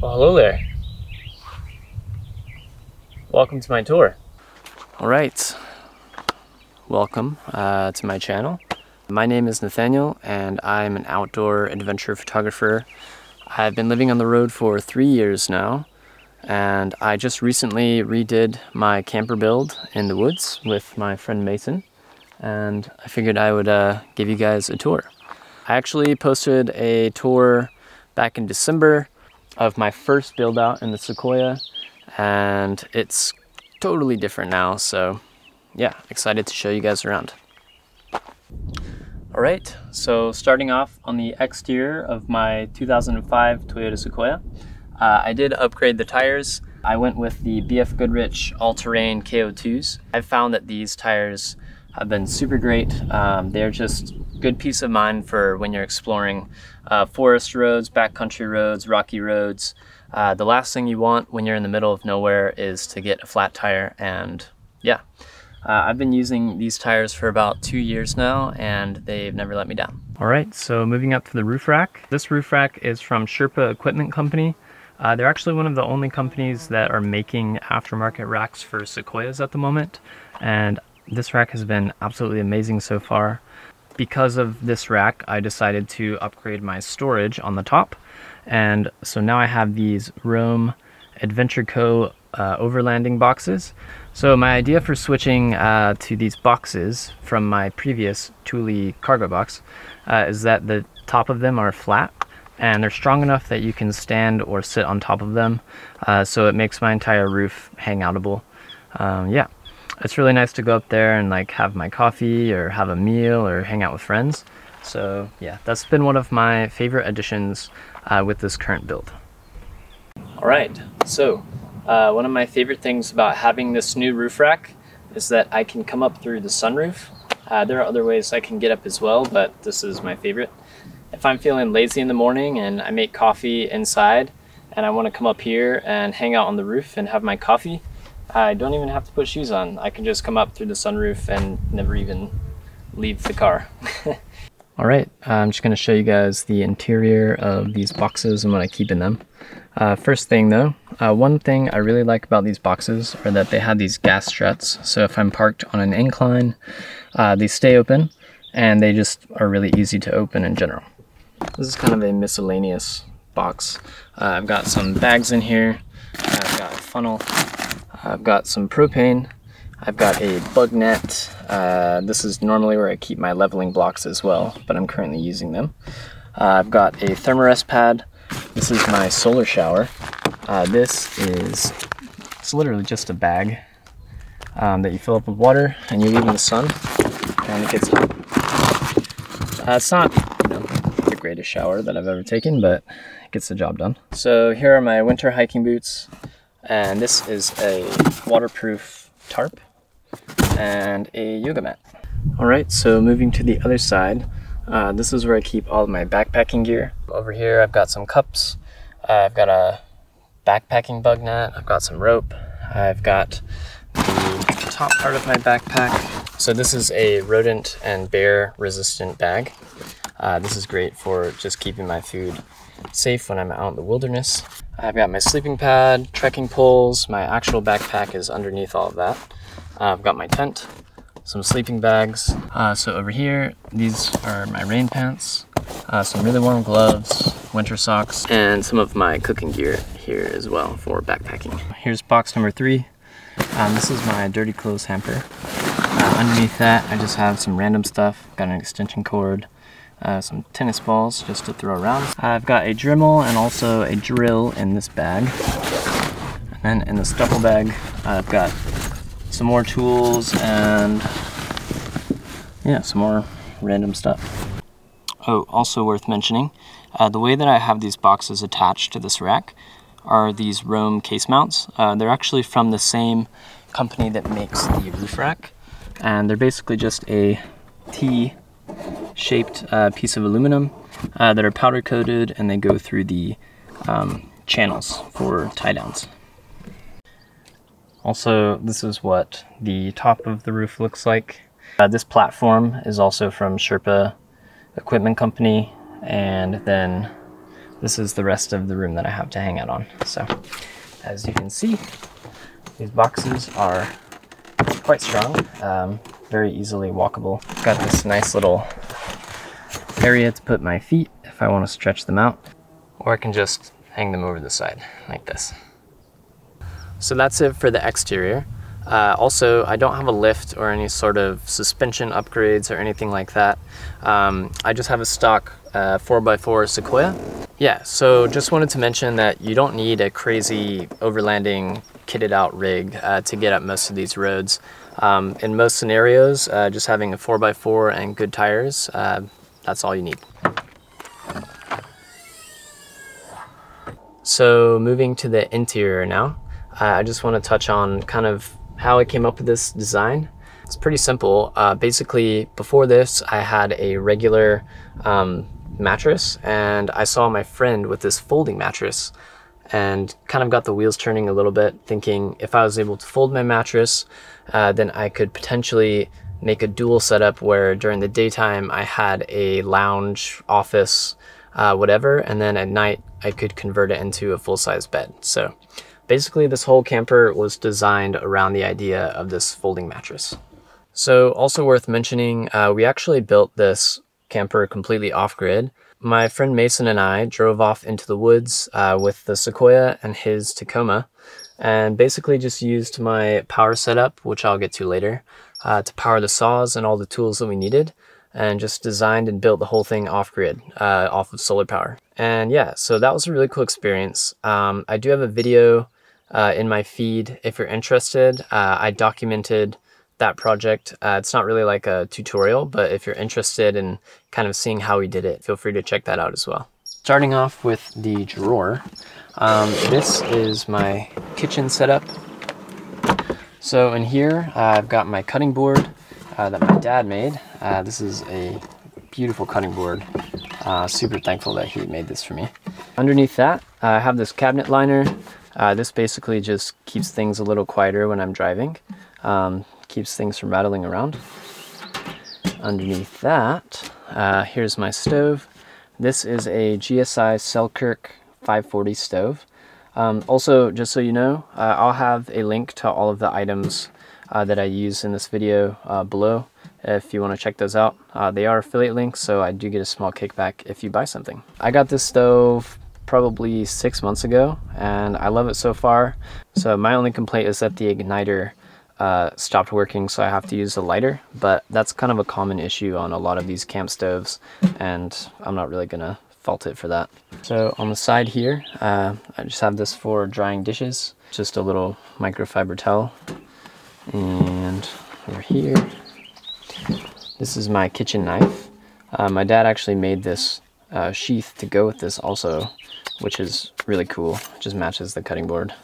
Well, hello there. Welcome to my tour. All right, welcome to my channel. My name is Nathaniel and I'm an outdoor adventure photographer. I've been living on the road for 3 years now, and I just recently redid my camper build in the woods with my friend Mason, and I figured I would give you guys a tour. I actually posted a tour back in December of my first build out in the Sequoia, and it's totally different now, so yeah, excited to show you guys around. Alright, so starting off on the exterior of my 2005 Toyota Sequoia, I did upgrade the tires. I went with the BF Goodrich all-terrain KO2s. I've found that these tires have been super great. They're just good peace of mind for when you're exploring forest roads, backcountry roads, rocky roads. The last thing you want when you're in the middle of nowhere is to get a flat tire, and yeah. I've been using these tires for about 2 years now, and they've never let me down. All right, so moving up to the roof rack. This roof rack is from Sherpa Equipment Company. They're actually one of the only companies that are making aftermarket racks for Sequoias at the moment, and this rack has been absolutely amazing so far. Because of this rack, I decided to upgrade my storage on the top, and so now I have these Roam Adventure Co. overlanding boxes. So my idea for switching to these boxes from my previous Thule cargo box is that the top of them are flat and they're strong enough that you can stand or sit on top of them, so it makes my entire roof hang outable. Yeah, it's really nice to go up there and like have my coffee or have a meal or hang out with friends. So yeah, that's been one of my favorite additions with this current build. All right, so one of my favorite things about having this new roof rack is that I can come up through the sunroof. There are other ways I can get up as well, but this is my favorite. If I'm feeling lazy in the morning and I make coffee inside and I want to come up here and hang out on the roof and have my coffee, I don't even have to put shoes on. I can just come up through the sunroof and never even leave the car. All right, I'm just going to show you guys the interior of these boxes and what I keep in them. First thing though, one thing I really like about these boxes are that they have these gas struts. So if I'm parked on an incline, they stay open and they just are really easy to open in general. This is kind of a miscellaneous box. I've got some bags in here, I've got a funnel, I've got some propane, I've got a bug net. This is normally where I keep my leveling blocks as well, but I'm currently using them. I've got a thermarest pad. This is my solar shower. It's literally just a bag that you fill up with water and you leave in the sun and it gets hot. It's not, the greatest shower that I've ever taken, but it gets the job done. So here are my winter hiking boots, and this is a waterproof tarp and a yoga mat. All right, so moving to the other side, this is where I keep all of my backpacking gear. Over here I've got some cups, I've got a backpacking bug net, I've got some rope, I've got the top part of my backpack. So this is a rodent and bear resistant bag. This is great for just keeping my food safe when I'm out in the wilderness. I've got my sleeping pad, trekking poles, my actual backpack is underneath all of that. I've got my tent, some sleeping bags. So over here, these are my rain pants, some really warm gloves, winter socks, and some of my cooking gear here as well for backpacking. Here's box number 3. This is my dirty clothes hamper. Underneath that, I just have some random stuff. Got an extension cord, some tennis balls just to throw around. I've got a Dremel and also a drill in this bag. And then in this duffel bag, I've got some more tools and yeah, some more random stuff. Oh, also worth mentioning, the way that I have these boxes attached to this rack are these Roam case mounts. They're actually from the same company that makes the roof rack, and they're basically just a T-shaped piece of aluminum that are powder coated, and they go through the channels for tie downs. Also, this is what the top of the roof looks like. This platform is also from Sherpa Equipment Company, and then this is the rest of the room that I have to hang out on. So as you can see, these boxes are quite strong, very easily walkable. Got this nice little area to put my feet if I want to stretch them out, or I can just hang them over the side like this. So that's it for the exterior. Also, I don't have a lift or any sort of suspension upgrades or anything like that. I just have a stock 4x4 Sequoia. Yeah, so just wanted to mention that you don't need a crazy overlanding kitted out rig to get up most of these roads. In most scenarios, just having a 4x4 and good tires, that's all you need. So moving to the interior now, I just want to touch on kind of how I came up with this design. It's pretty simple. Basically, before this, I had a regular mattress, and I saw my friend with this folding mattress and kind of got the wheels turning a little bit, thinking if I was able to fold my mattress, then I could potentially make a dual setup where during the daytime I had a lounge, office, whatever, and then at night I could convert it into a full-size bed. So basically this whole camper was designed around the idea of this folding mattress. So also worth mentioning, we actually built this camper completely off-grid. My friend Mason and I drove off into the woods with the Sequoia and his Tacoma, and basically just used my power setup, which I'll get to later, to power the saws and all the tools that we needed, and just designed and built the whole thing off-grid, off of solar power. And yeah, so that was a really cool experience. I do have a video in my feed if you're interested. I documented that project. It's not really like a tutorial, but if you're interested in kind of seeing how we did it, feel free to check that out as well. Starting off with the drawer, this is my kitchen setup. So in here, I've got my cutting board that my dad made. This is a beautiful cutting board. Super thankful that he made this for me. Underneath that, I have this cabinet liner. This basically just keeps things a little quieter when I'm driving. Keeps things from rattling around. Underneath that, here's my stove. This is a GSI Selkirk 540 stove. Also, just so you know, I'll have a link to all of the items that I use in this video below if you want to check those out. They are affiliate links, so I do get a small kickback if you buy something. I got this stove probably 6 months ago, and I love it so far. So my only complaint is that the igniter stopped working, so I have to use a lighter, but that's kind of a common issue on a lot of these camp stoves, and I'm not really gonna fault it for that. So on the side here, I just have this for drying dishes, just a little microfiber towel. And over here, this is my kitchen knife. My dad actually made this sheath to go with this also, which is really cool. It just matches the cutting board.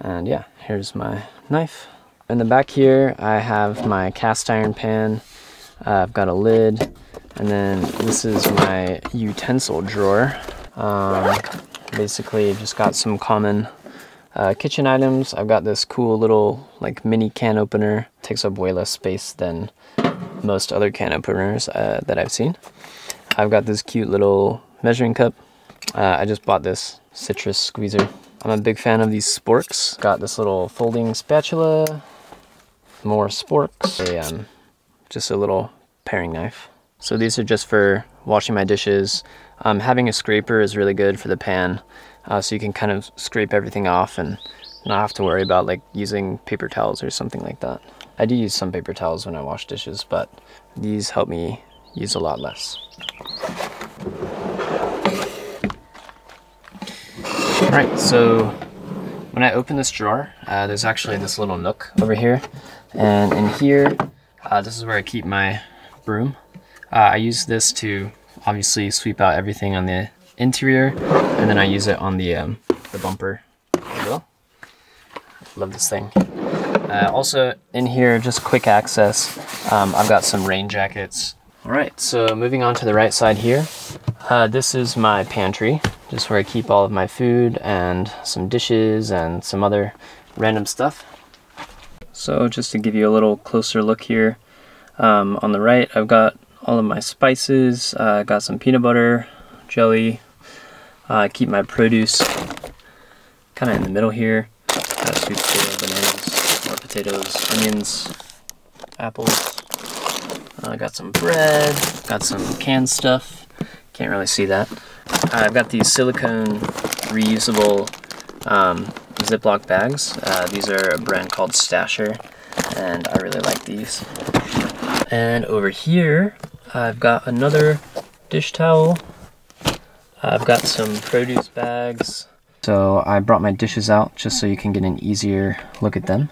And yeah, here's my knife. In the back here, I have my cast iron pan. I've got a lid, and then this is my utensil drawer. Basically, just got some common kitchen items. I've got this cool little like mini can opener. Takes up way less space than most other can openers that I've seen. I've got this cute little measuring cup. I just bought this citrus squeezer. I'm a big fan of these sporks. Got this little folding spatula, more sporks, just a little paring knife. So these are just for washing my dishes. Having a scraper is really good for the pan, so you can kind of scrape everything off and not have to worry about like using paper towels or something like that. I do use some paper towels when I wash dishes, but these help me use a lot less. Alright, so when I open this drawer, there's actually this little nook over here, and in here, this is where I keep my broom. I use this to obviously sweep out everything on the interior, and then I use it on the bumper as well. Love this thing. Also in here, just quick access, I've got some rain jackets. Alright, so moving on to the right side here, this is my pantry, just where I keep all of my food and some dishes and some other random stuff. So just to give you a little closer look here, on the right I've got all of my spices. Got some peanut butter, jelly, Keep my produce kind of in the middle here. Got sweet potato, bananas, more potatoes, onions, apples. Got some bread, got some canned stuff. Can't really see that. I've got these silicone reusable Ziploc bags. These are a brand called Stasher, and I really like these. And over here, I've got another dish towel. I've got some produce bags. So I brought my dishes out just so you can get an easier look at them.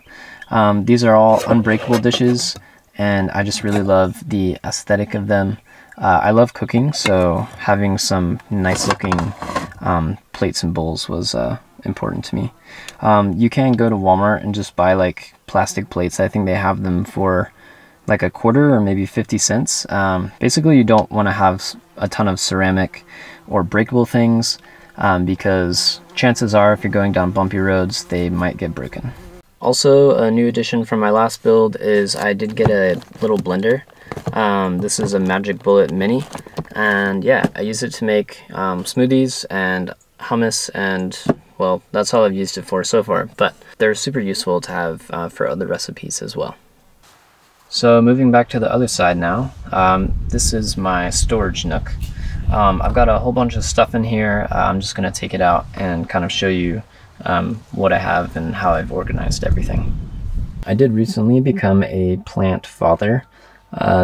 These are all unbreakable dishes, and I just really love the aesthetic of them. I love cooking, so having some nice looking plates and bowls was important to me. You can go to Walmart and just buy like plastic plates. I think they have them for like a quarter or maybe 50 cents. Basically, you don't want to have a ton of ceramic or breakable things because chances are if you're going down bumpy roads, they might get broken. Also, a new addition from my last build is I did get a little blender. This is a Magic Bullet Mini, and yeah, I use it to make smoothies and hummus, and well, that's all I've used it for so far, but they're super useful to have for other recipes as well. So moving back to the other side now, this is my storage nook. I've got a whole bunch of stuff in here. I'm just going to take it out and kind of show you what I have and how I've organized everything. I did recently become a plant father.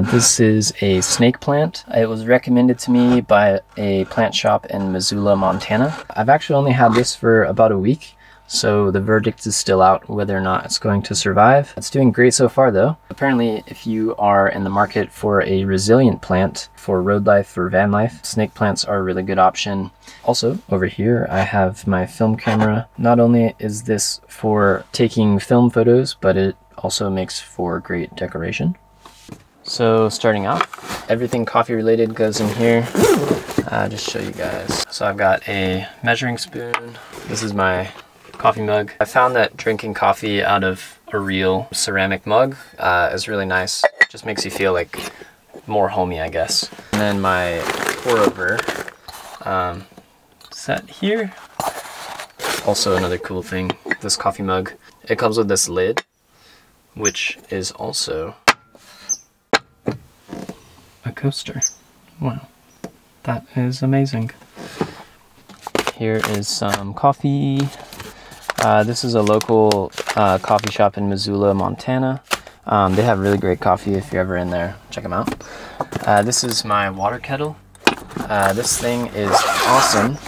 This is a snake plant. It was recommended to me by a plant shop in Missoula, Montana. I've actually only had this for about a week, so the verdict is still out whether or not it's going to survive. It's doing great so far though. Apparently, if you are in the market for a resilient plant for road life or van life, snake plants are a really good option. Also, over here I have my film camera. Not only is this for taking film photos, but it also makes for great decoration. So starting off, everything coffee related goes in here. Just show you guys. So I've got a measuring spoon. This is my coffee mug. I found that drinking coffee out of a real ceramic mug is really nice. It just makes you feel like more homey, I guess. And then my pour over set here. Also another cool thing, this coffee mug. It comes with this lid, which is also a coaster. Wow, that is amazing. Here is some coffee. This is a local coffee shop in Missoula, Montana. They have really great coffee. If you're ever in there, check them out. This is my water kettle. This thing is awesome.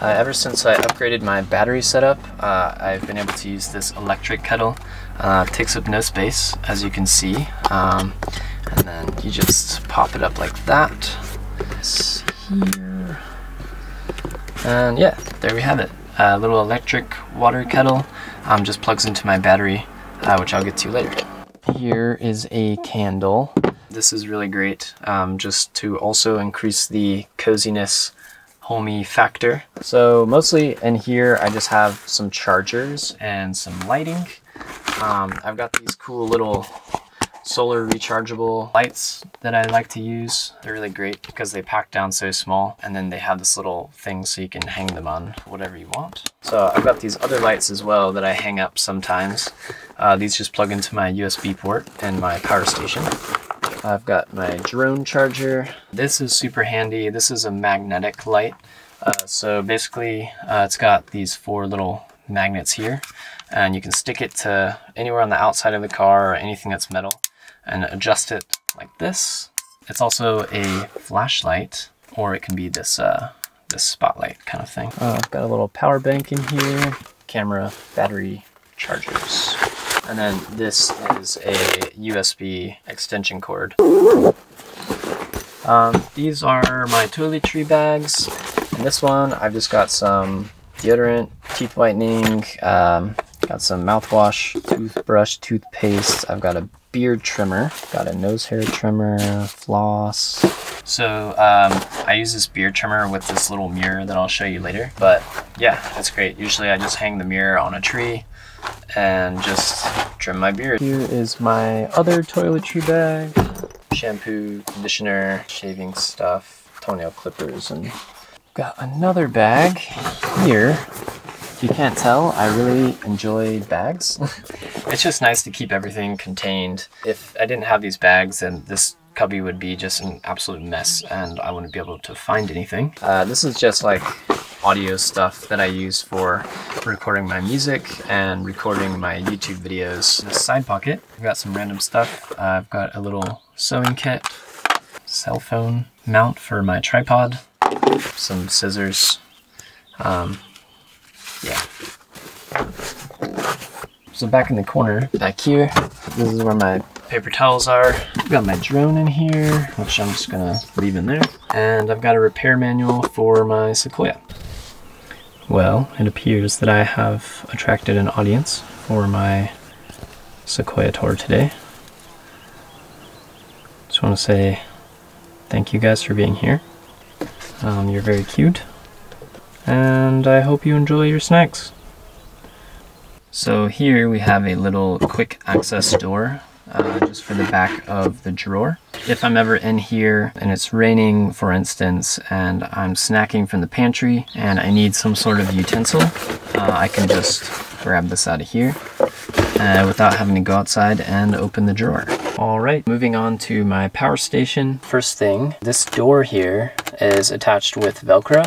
Ever since I upgraded my battery setup, I've been able to use this electric kettle. It takes up no space, as you can see. And then you just pop it up like that. This here. And yeah, there we have it. A little electric water kettle. Just plugs into my battery, which I'll get to later. Here is a candle. This is really great, just to also increase the coziness, homey factor. So mostly in here, I just have some chargers and some lighting. I've got these cool little solar rechargeable lights that I like to use. They're really great because they pack down so small, and then they have this little thing so you can hang them on whatever you want. So I've got these other lights as well that I hang up sometimes. These just plug into my USB port and my power station. I've got my drone charger. This is super handy. This is a magnetic light. So basically it's got these 4 little magnets here, and you can stick it to anywhere on the outside of the car or anything that's metal and adjust it like this. It's also a flashlight, or it can be this this spotlight kind of thing. I've got a little power bank in here, camera, battery, chargers. And then this is a USB extension cord. These are my toiletry bags. In this one, I've just got some deodorant, teeth whitening, got some mouthwash, toothbrush, toothpaste. I've got a beard trimmer, got a nose hair trimmer, floss. So I use this beard trimmer with this little mirror that I'll show you later. But yeah, it's great. Usually I just hang the mirror on a tree and just trim my beard. Here is my other toiletry bag. Shampoo, conditioner, shaving stuff, toenail clippers, and Got another bag here. If you can't tell, I really enjoy bags. It's just nice to keep everything contained. If I didn't have these bags, then this cubby would be just an absolute mess and I wouldn't be able to find anything. This is just like audio stuff that I use for recording my music and recording my YouTube videos. In this side pocket, I've got some random stuff. I've got a little sewing kit, cell phone mount for my tripod, some scissors, yeah. So back in the corner, back here, this is where my paper towels are. I've got my drone in here, which I'm just gonna leave in there. And I've got a repair manual for my Sequoia. Well, it appears that I have attracted an audience for my Sequoia tour today. Just want to say thank you guys for being here. You're very cute. And I hope you enjoy your snacks. So here we have a little quick access door just for the back of the drawer. If I'm ever in here and it's raining, for instance, and I'm snacking from the pantry and I need some sort of utensil, I can just grab this out of here without having to go outside and open the drawer. All right, moving on to my power station. First thing, this door here is attached with Velcro,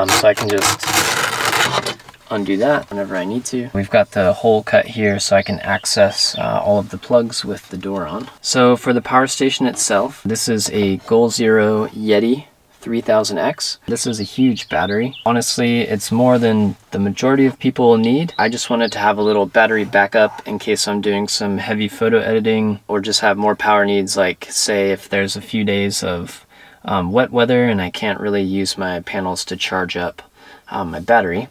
so I can just undo that whenever I need to. We've got the hole cut here so I can access all of the plugs with the door on. So for the power station itself, this is a Goal Zero Yeti 3000X. This is a huge battery. Honestly, it's more than the majority of people will need. I just wanted to have a little battery backup in case I'm doing some heavy photo editing or just have more power needs, like say if there's a few days of wet weather and I can't really use my panels to charge up my battery.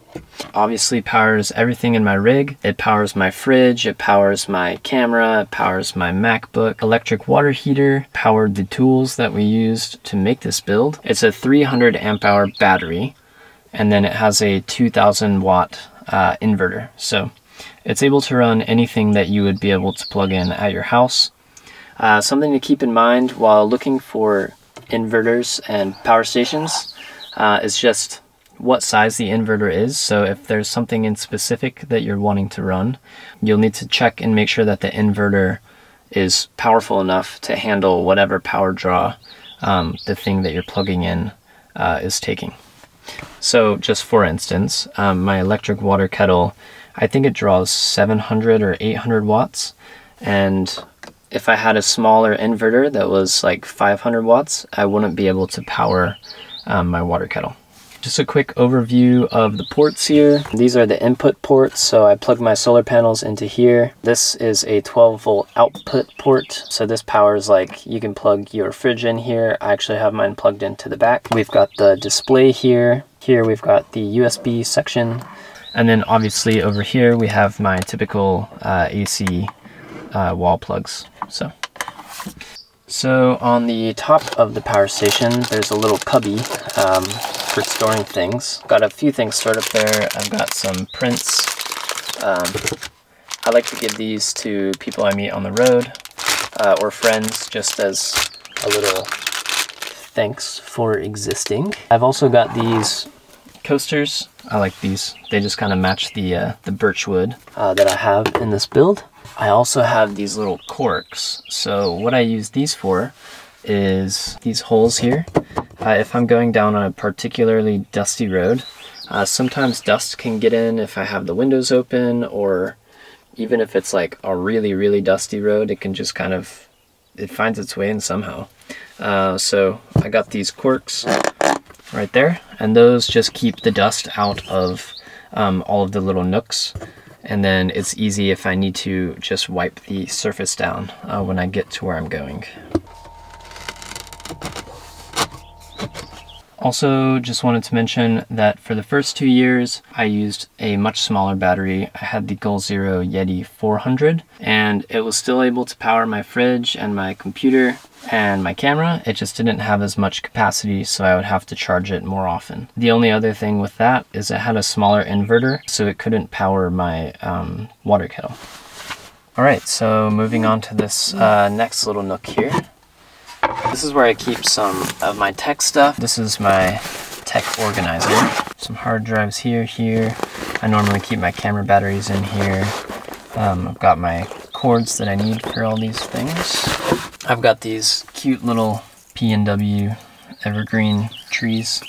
Obviously powers everything in my rig. It powers my fridge, it powers my camera, it powers my MacBook. Electric water heater powered the tools that we used to make this build. It's a 300 amp hour battery, and then it has a 2000 watt inverter. So it's able to run anything that you would be able to plug in at your house. Something to keep in mind while looking for inverters and power stations is just what size the inverter is. So if there's something in specific that you're wanting to run, you'll need to check and make sure that the inverter is powerful enough to handle whatever power draw the thing that you're plugging in is taking. So just for instance, my electric water kettle, I think it draws 700 or 800 watts. And if I had a smaller inverter that was like 500 watts, I wouldn't be able to power my water kettle. Just a quick overview of the ports here. These are the input ports, so I plug my solar panels into here. This is a 12 volt output port, so this powers, like, you can plug your fridge in here. I actually have mine plugged into the back. We've got the display here. Here we've got the USB section. And then obviously over here we have my typical AC wall plugs. So on the top of the power station, there's a little cubby for storing things. Got a few things stored up there. I've got some prints. I like to give these to people I meet on the road or friends, just as a little thanks for existing. I've also got these coasters. I like these. They just kind of match the birch wood that I have in this build. I also have these little corks. So what I use these for is these holes here. If I'm going down on a particularly dusty road, sometimes dust can get in if I have the windows open, or even if it's like a really, really dusty road, it can just kind of, it finds its way in somehow. So I got these corks right there, and those just keep the dust out of all of the little nooks. And then it's easy if I need to just wipe the surface down when I get to where I'm going. Also, just wanted to mention that for the first 2 years, I used a much smaller battery. I had the Goal Zero Yeti 400, and it was still able to power my fridge and my computer and my camera. It just didn't have as much capacity, so I would have to charge it more often. The only other thing with that is it had a smaller inverter, so it couldn't power my water kettle. All right, so moving on to this next little nook here. This is where I keep some of my tech stuff. This is my tech organizer. Some hard drives here. I normally keep my camera batteries in here. I've got my cords that I need for all these things. I've got these cute little P&W evergreen trees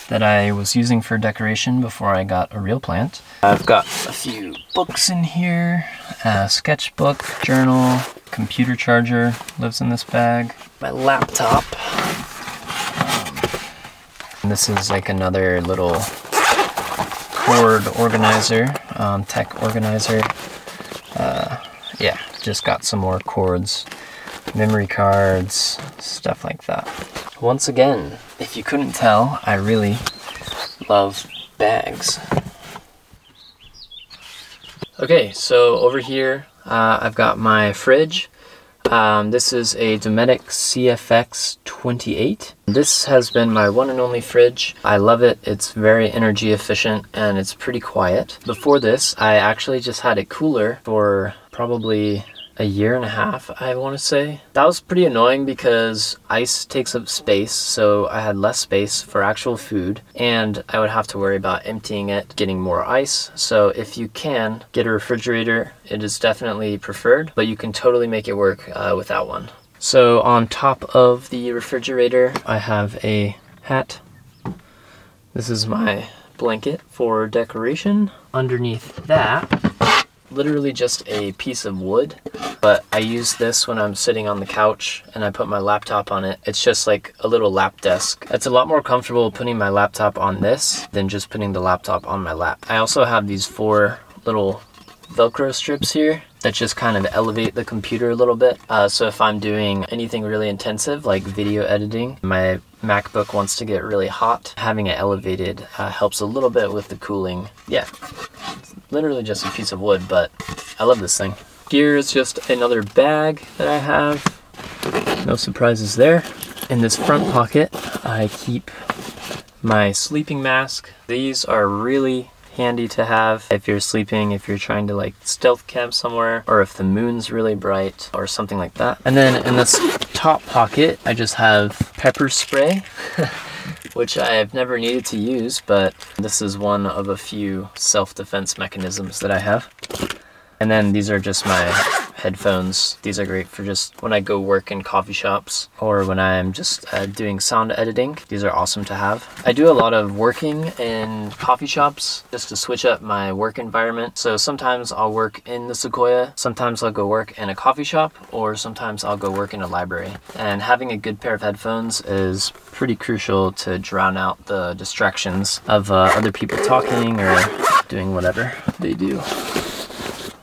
that I was using for decoration before I got a real plant. I've got a few books in here, a sketchbook, journal, computer charger lives in this bag, my laptop. And this is like another little cord organizer, tech organizer. Yeah, just got some more cords, memory cards, stuff like that. Once again, if you couldn't tell, I really love bags. Okay, so over here I've got my fridge. This is a Dometic CFX 28. This has been my one and only fridge. I love it. It's very energy efficient and it's pretty quiet. Before this, I actually just had a cooler for probably a year and a half, I want to say. That was pretty annoying because ice takes up space, so I had less space for actual food, and I would have to worry about emptying it, getting more ice. So if you can get a refrigerator, it is definitely preferred, but you can totally make it work without one. So on top of the refrigerator, I have a hat. This is my blanket for decoration. Underneath that, literally just a piece of wood, but I use this when I'm sitting on the couch and I put my laptop on it. It's just like a little lap desk. It's a lot more comfortable putting my laptop on this than just putting the laptop on my lap. I also have these 4 little Velcro strips here that just kind of elevate the computer a little bit. So if I'm doing anything really intensive like video editing, my MacBook wants to get really hot, having it elevated helps a little bit with the cooling. Yeah, it's literally just a piece of wood, but I love this thing. Here is just another bag that I have. No surprises there. In this front pocket, I keep my sleeping mask. These are really handy to have if you're sleeping, if you're trying to like stealth camp somewhere, or if the moon's really bright or something like that. And then in this top pocket, I just have pepper spray, which I have never needed to use, but this is one of a few self-defense mechanisms that I have. And then these are just my headphones. These are great for just when I go work in coffee shops or when I'm just doing sound editing. These are awesome to have. I do a lot of working in coffee shops just to switch up my work environment. So sometimes I'll work in the Sequoia, sometimes I'll go work in a coffee shop, or sometimes I'll go work in a library. And having a good pair of headphones is pretty crucial to drown out the distractions of other people talking or doing whatever they do.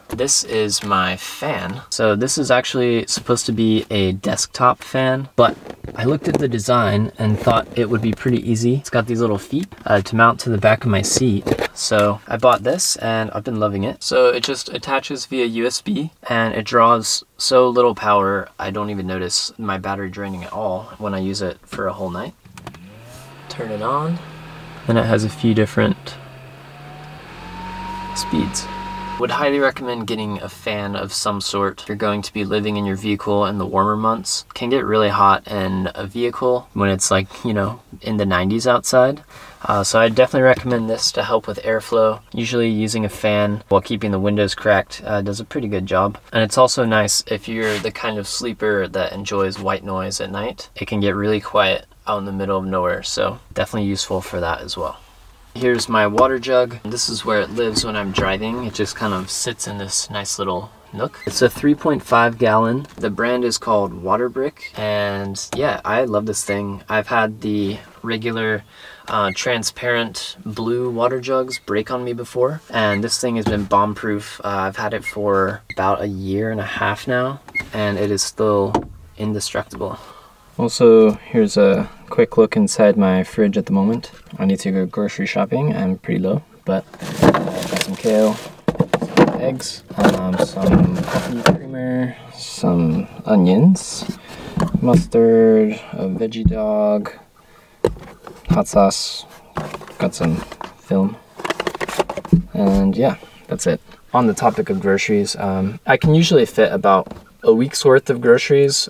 This is my fan. So this is actually supposed to be a desktop fan, but I looked at the design and thought it would be pretty easy. It's got these little feet to mount to the back of my seat. So I bought this and I've been loving it. So it just attaches via USB and it draws so little power, I don't even notice my battery draining at all when I use it for a whole night. Turn it on. Then it has a few different speeds. Would highly recommend getting a fan of some sort. If you're going to be living in your vehicle in the warmer months, it can get really hot in a vehicle when it's like, you know, in the 90s outside. So I definitely recommend this to help with airflow. Usually using a fan while keeping the windows cracked does a pretty good job. And it's also nice if you're the kind of sleeper that enjoys white noise at night. It can get really quiet out in the middle of nowhere, so definitely useful for that as well. Here's my water jug. This is where it lives when I'm driving. It just kind of sits in this nice little nook. It's a 3.5 gallon. The brand is called Water Brick. And yeah, I love this thing. I've had the regular transparent blue water jugs break on me before. And this thing has been bomb proof. I've had it for about a year and a half now. And it is still indestructible. Also, here's a quick look inside my fridge at the moment. I need to go grocery shopping. I'm pretty low, but got some kale, some eggs, some coffee creamer, some onions, mustard, a veggie dog, hot sauce, got some film, and yeah, that's it. On the topic of groceries, I can usually fit about a week's worth of groceries,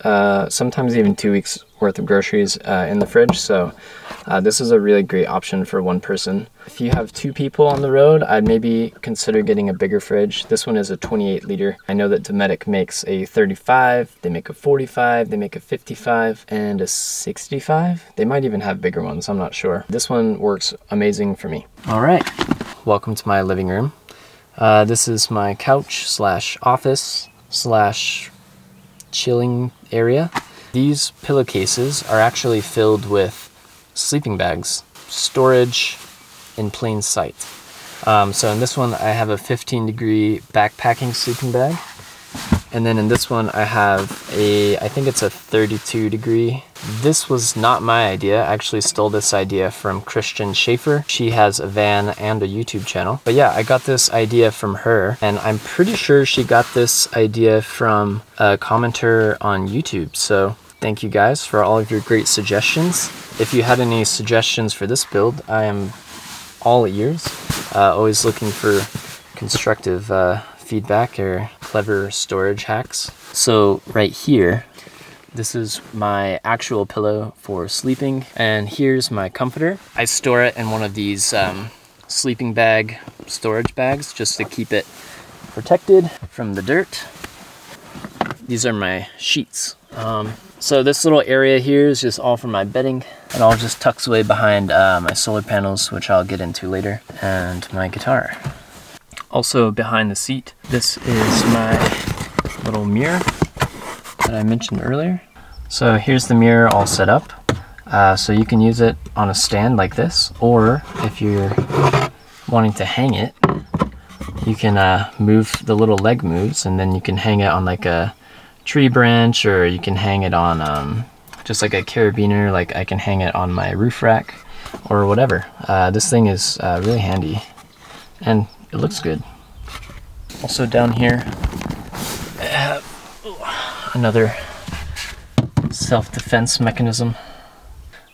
sometimes even 2 weeks worth of groceries in the fridge, so this is a really great option for one person. If you have 2 people on the road, I'd maybe consider getting a bigger fridge. This one is a 28 liter. I know that Dometic makes a 35, they make a 45, they make a 55, and a 65. They might even have bigger ones, I'm not sure. This one works amazing for me. All right, welcome to my living room. This is my couch slash office slash chilling area. These pillowcases are actually filled with sleeping bags, storage in plain sight. So in this one I have a 15-degree backpacking sleeping bag, and then in this one I have I think it's a 32-degree. This was not my idea. I actually stole this idea from Christian Schaefer. She has a van and a YouTube channel. But yeah, I got this idea from her, and I'm pretty sure she got this idea from a commenter on YouTube. So thank you guys for all of your great suggestions. If you had any suggestions for this build, I am all ears. Always looking for constructive feedback or clever storage hacks. So right here, this is my actual pillow for sleeping, and here's my comforter. I store it in one of these sleeping bag storage bags just to keep it protected from the dirt. These are my sheets. So this little area here is just all for my bedding. It all just tucks away behind my solar panels, which I'll get into later, and my guitar. Also behind the seat, this is my little mirror that I mentioned earlier. So here's the mirror all set up. So you can use it on a stand like this, or if you're wanting to hang it, you can move the little leg moves, and then you can hang it on like a tree branch, or you can hang it on just like a carabiner. Like I can hang it on my roof rack or whatever. This thing is really handy, and it looks good. Also down here, I have another self-defense mechanism.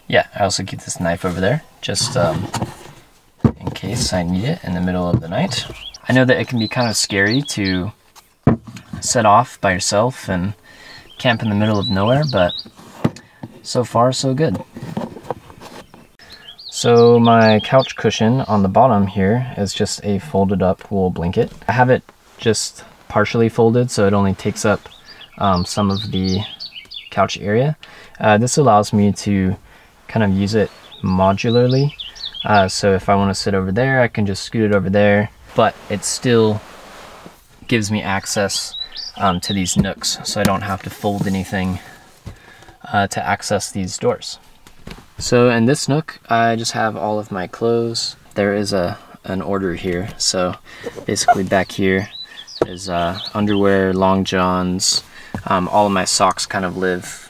Yeah, I also keep this knife over there, just in case I need it in the middle of the night. I know that it can be kind of scary to set off by yourself and camp in the middle of nowhere, but so far so good. So my couch cushion on the bottom here is just a folded up wool blanket. I have it just partially folded, so it only takes up some of the couch area. This allows me to kind of use it modularly. So if I want to sit over there, I can just scoot it over there, but it still gives me access to these nooks, so I don't have to fold anything to access these doors. So in this nook, I just have all of my clothes. There is an order here. So basically back here is underwear, long johns. All of my socks kind of live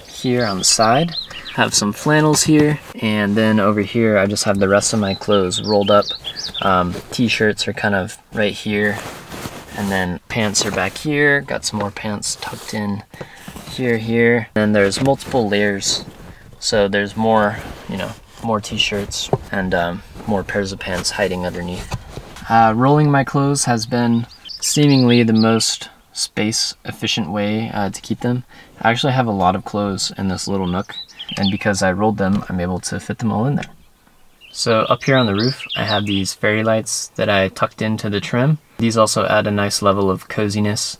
here on the side. Have some flannels here, and then over here I just have the rest of my clothes rolled up. T-shirts are kind of right here, and then pants are back here. Got some more pants tucked in here. Then there's multiple layers. So there's more, more t-shirts and more pairs of pants hiding underneath. Rolling my clothes has been seemingly the most space efficient way to keep them. I actually have a lot of clothes in this little nook, and because I rolled them, I'm able to fit them all in there. So up here on the roof, I have these fairy lights that I tucked into the trim. These also add a nice level of coziness.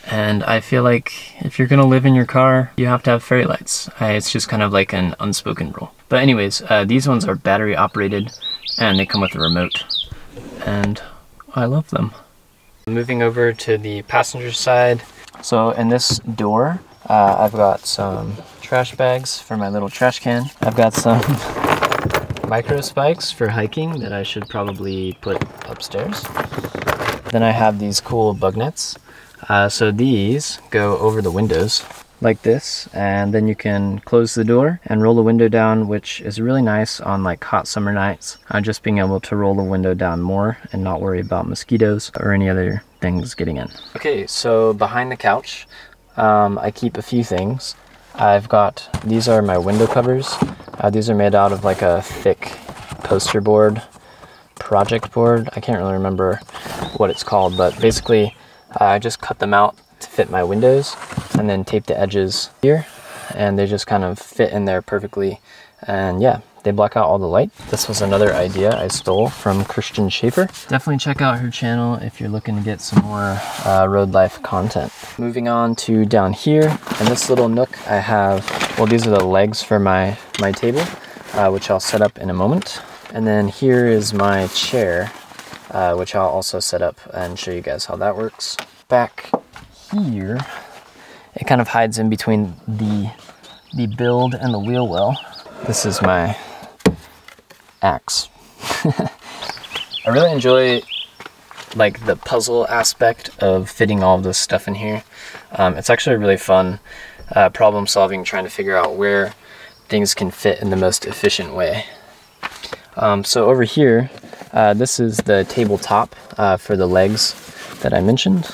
And I feel like if you're gonna live in your car, you have to have fairy lights. It's just kind of like an unspoken rule. But anyways, these ones are battery operated, and they come with a remote, and I love them. Moving over to the passenger side. So in this door, I've got some trash bags for my little trash can. I've got some micro spikes for hiking that I should probably put upstairs. Then I have these cool bug nets. So these go over the windows like this, and then you can close the door and roll the window down, which is really nice on like hot summer nights. Just being able to roll the window down more and not worry about mosquitoes or any other things getting in. Okay, so behind the couch, I keep a few things. I've got, these are my window covers. These are made out of like a thick poster board, project board. I can't really remember what it's called, but basically I just cut them out to fit my windows and then tape the edges here. and they just kind of fit in there perfectly. And yeah, they block out all the light. This was another idea I stole from Christian Schaefer. Definitely check out her channel if you're looking to get some more road life content. Moving on to down here, in this little nook I have, well, these are the legs for my table, which I'll set up in a moment. And then here is my chair, which I'll also set up and show you guys how that works. Back here, it kind of hides in between the build and the wheel well. This is my axe. I really enjoy like the puzzle aspect of fitting all of this stuff in here. It's actually really fun problem solving, trying to figure out where things can fit in the most efficient way. So over here, this is the tabletop for the legs that I mentioned.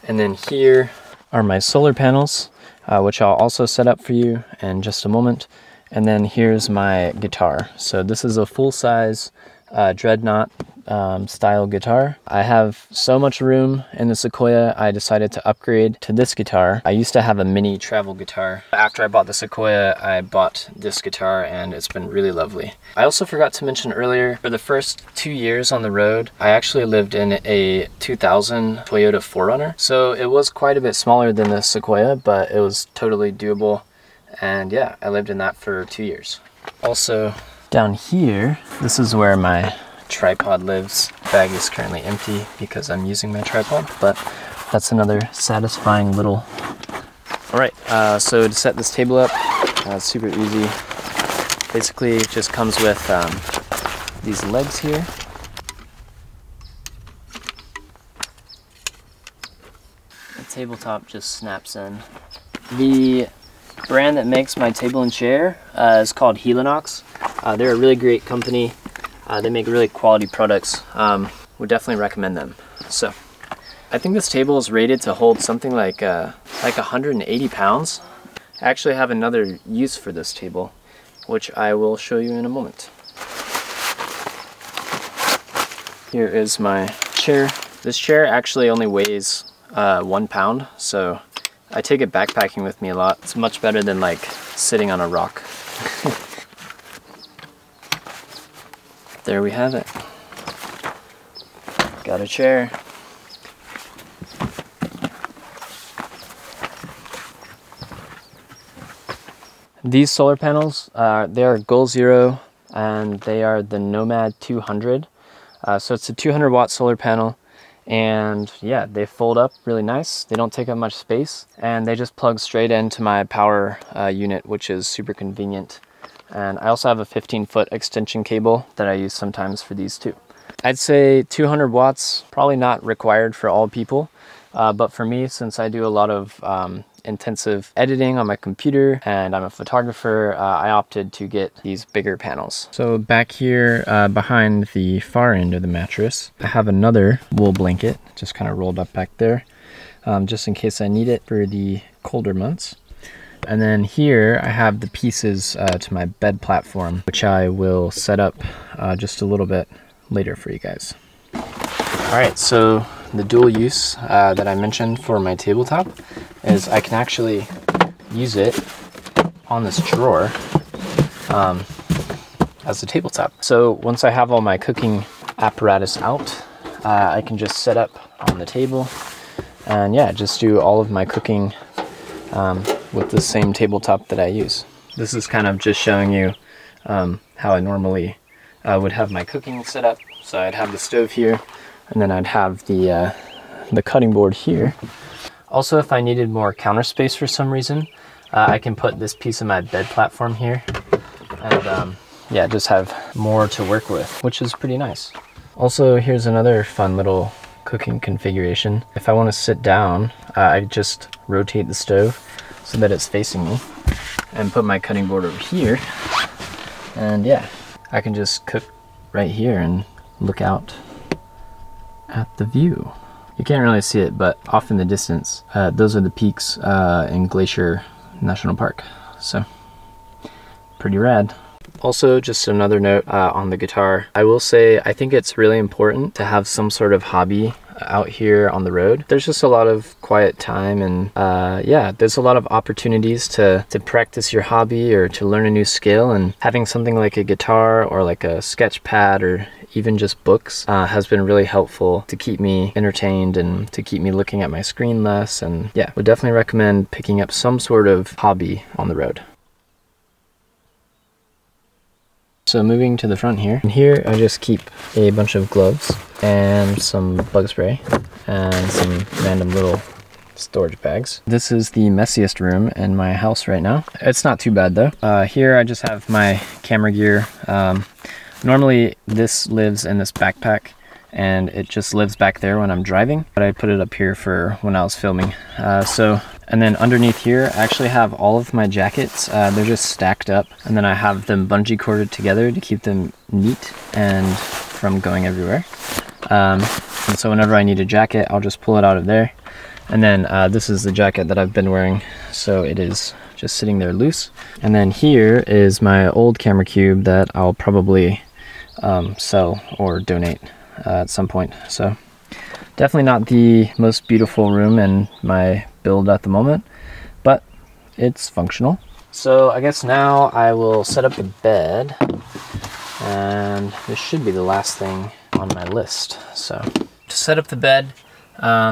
And then here are my solar panels, which I'll also set up for you in just a moment. And then here's my guitar. So this is a full-size Dreadnought style guitar. I have so much room in the Sequoia, I decided to upgrade to this guitar. I used to have a mini travel guitar. After I bought the Sequoia, I bought this guitar, and it's been really lovely. I also forgot to mention earlier, for the first 2 years on the road, I actually lived in a 2000 Toyota 4Runner. So it was quite a bit smaller than the Sequoia, but it was totally doable. And yeah, I lived in that for 2 years. Also, down here, this is where my tripod lives. The bag is currently empty because I'm using my tripod, but that's another satisfying little... Alright, so to set this table up, it's super easy. Basically, it just comes with these legs here. The tabletop just snaps in. The brand that makes my table and chair is called Helinox. They're a really great company. They make really quality products. Would definitely recommend them. So, I think this table is rated to hold something like 180 pounds. I actually have another use for this table, which I will show you in a moment. Here is my chair. This chair actually only weighs 1 pound, so I take it backpacking with me a lot. It's much better than like sitting on a rock. There we have it. Got a chair. These solar panels, they are Goal Zero, and they are the Nomad 200. So it's a 200 watt solar panel. And yeah, they fold up really nice. They don't take up much space, and they just plug straight into my power unit, which is super convenient. And I also have a 15-foot extension cable that I use sometimes for these too. I'd say 200 watts, probably not required for all people, but for me, since I do a lot of intensive editing on my computer and I'm a photographer, I opted to get these bigger panels. So back here behind the far end of the mattress, I have another wool blanket just kind of rolled up back there, just in case I need it for the colder months. And then here I have the pieces to my bed platform, which I will set up just a little bit later for you guys. Alright, so the dual use that I mentioned for my tabletop is I can actually use it on this drawer as a tabletop. So once I have all my cooking apparatus out, I can just set up on the table and yeah, just do all of my cooking with the same tabletop that I use. This is kind of just showing you how I normally would have my cooking set up. So I'd have the stove here, and then I'd have the cutting board here. Also, if I needed more counter space for some reason, I can put this piece of my bed platform here, and yeah, just have more to work with, which is pretty nice. Also, here's another fun little cooking configuration. If I want to sit down, I just rotate the stove so that it's facing me and put my cutting board over here, and yeah, I can just cook right here and look out at the view. You can't really see it, but off in the distance, those are the peaks in Glacier National Park, so pretty rad. Also, just another note on the guitar. I will say I think it's really important to have some sort of hobby out here on the road. There's just a lot of quiet time, and yeah, there's a lot of opportunities to practice your hobby or to learn a new skill, and having something like a guitar or like a sketch pad or even just books has been really helpful to keep me entertained and to keep me looking at my screen less. And yeah, would definitely recommend picking up some sort of hobby on the road. So moving to the front here, and here I just keep a bunch of gloves and some bug spray and some random little storage bags. This is the messiest room in my house right now. It's not too bad though. Here I just have my camera gear. Normally this lives in this backpack and it just lives back there when I'm driving, but I put it up here for when I was filming. And then underneath here, I actually have all of my jackets. They're just stacked up, and then I have them bungee corded together to keep them neat and from going everywhere. And so whenever I need a jacket, I'll just pull it out of there. And then this is the jacket that I've been wearing, so it is just sitting there loose. And then here is my old camera cube that I'll probably sell or donate at some point. So definitely not the most beautiful room in my build at the moment, but it's functional. So I guess now I will set up the bed, and this should be the last thing on my list. So to set up the bed,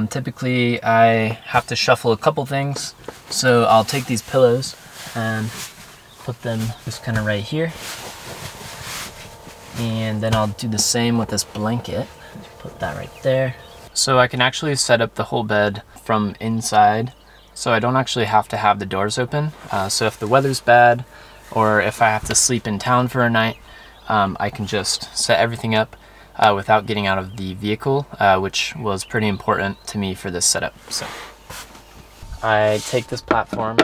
typically I have to shuffle a couple things. So I'll take these pillows and put them just kind of right here, and then I'll do the same with this blanket. Put that right there. So I can actually set up the whole bed from inside, so I don't actually have to have the doors open. So if the weather's bad, or if I have to sleep in town for a night, I can just set everything up without getting out of the vehicle, which was pretty important to me for this setup. So I take this platform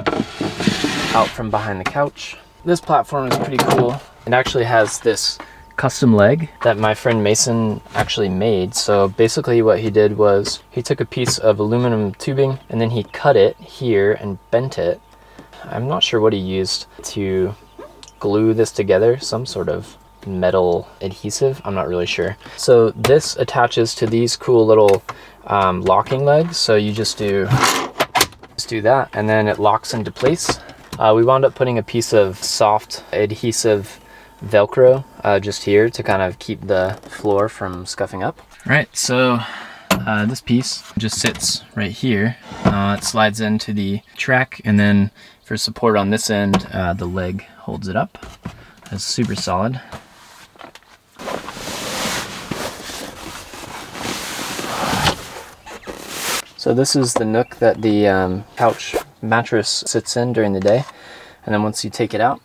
out from behind the couch. This platform is pretty cool. It actually has this custom leg that my friend Mason actually made. So basically what he did was he took a piece of aluminum tubing and then he cut it here and bent it. I'm not sure what he used to glue this together, some sort of metal adhesive, I'm not really sure. So this attaches to these cool little locking legs, so you just do that and then it locks into place. We wound up putting a piece of soft adhesive Velcro just here to kind of keep the floor from scuffing up. Right, so this piece just sits right here. It slides into the track, and then for support on this end, the leg holds it up. It's super solid. So this is the nook that the couch mattress sits in during the day, and then once you take it out,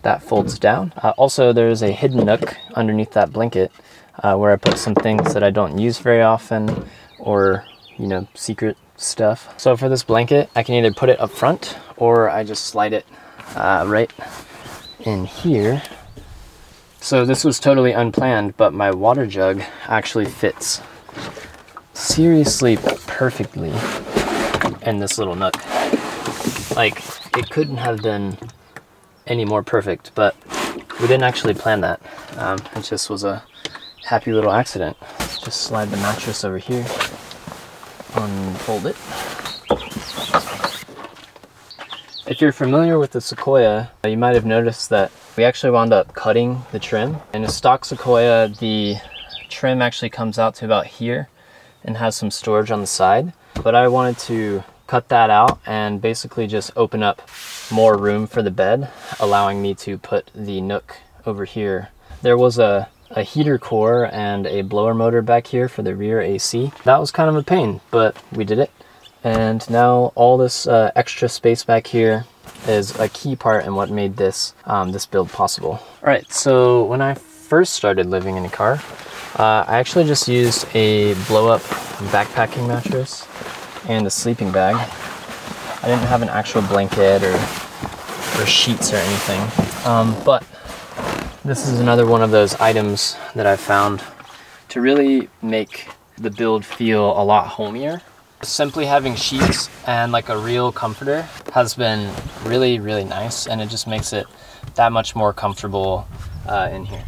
that folds down. Also, there's a hidden nook underneath that blanket where I put some things that I don't use very often, or, you know, secret stuff. So for this blanket, I can either put it up front or I just slide it right in here. So this was totally unplanned, but my water jug actually fits seriously perfectly in this little nook. Like, it couldn't have been any more perfect, but we didn't actually plan that. It just was a happy little accident. Just slide the mattress over here, unfold it. If you're familiar with the Sequoia, you might have noticed that we actually wound up cutting the trim. In a stock Sequoia, the trim actually comes out to about here and has some storage on the side, but I wanted to cut that out and basically just open up more room for the bed, allowing me to put the Nook over here. There was a heater core and a blower motor back here for the rear AC. That was kind of a pain, but we did it. And now all this extra space back here is a key part in what made this this build possible. All right, so when I first started living in a car, I actually just used a blow-up backpacking mattress and a sleeping bag. I didn't have an actual blanket or sheets or anything, but this is another one of those items that I've found to really make the build feel a lot homier. Simply having sheets and like a real comforter has been really, really nice, and it just makes it that much more comfortable in here.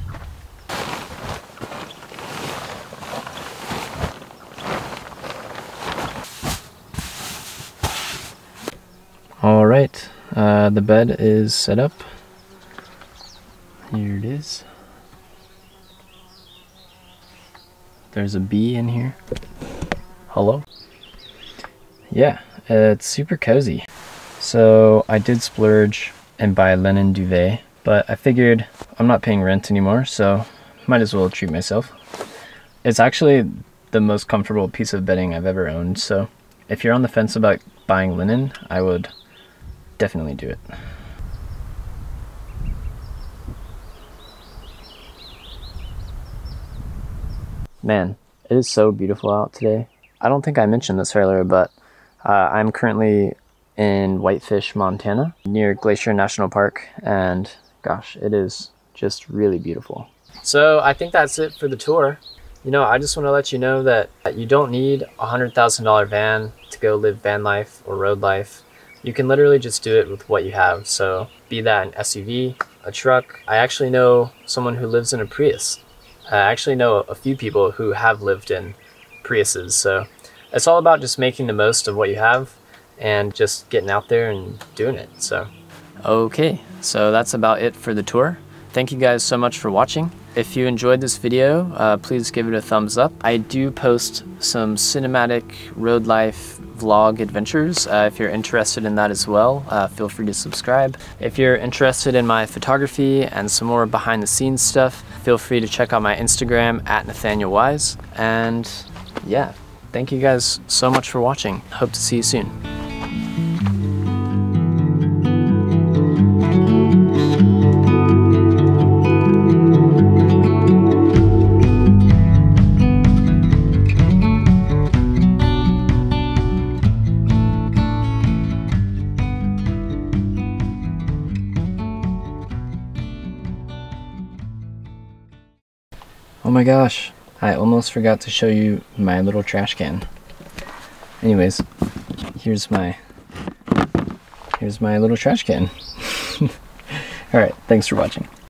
the bed is set up. Here it is. There's a bee in here. Hello? Yeah, it's super cozy. So I did splurge and buy a linen duvet, but I figured I'm not paying rent anymore, so might as well treat myself. It's actually the most comfortable piece of bedding I've ever owned, so if you're on the fence about buying linen, I would definitely do it. Man, it is so beautiful out today. I don't think I mentioned this earlier, but I'm currently in Whitefish, Montana, near Glacier National Park, and gosh, it is just really beautiful. So I think that's it for the tour. You know, I just want to let you know that you don't need a $100,000 van to go live van life or road life. You can literally just do it with what you have. So be that an SUV, a truck. I actually know someone who lives in a Prius. I actually know a few people who have lived in Priuses. So it's all about just making the most of what you have and just getting out there and doing it. So okay, so that's about it for the tour. Thank you guys so much for watching. If you enjoyed this video, please give it a thumbs up. I do post some cinematic road life vlog adventures. If you're interested in that as well, feel free to subscribe. If you're interested in my photography and some more behind the scenes stuff, feel free to check out my Instagram @NathanielWise. And yeah, thank you guys so much for watching. Hope to see you soon. Oh my gosh, I almost forgot to show you my little trash can. Anyways, here's my little trash can. Alright, thanks for watching.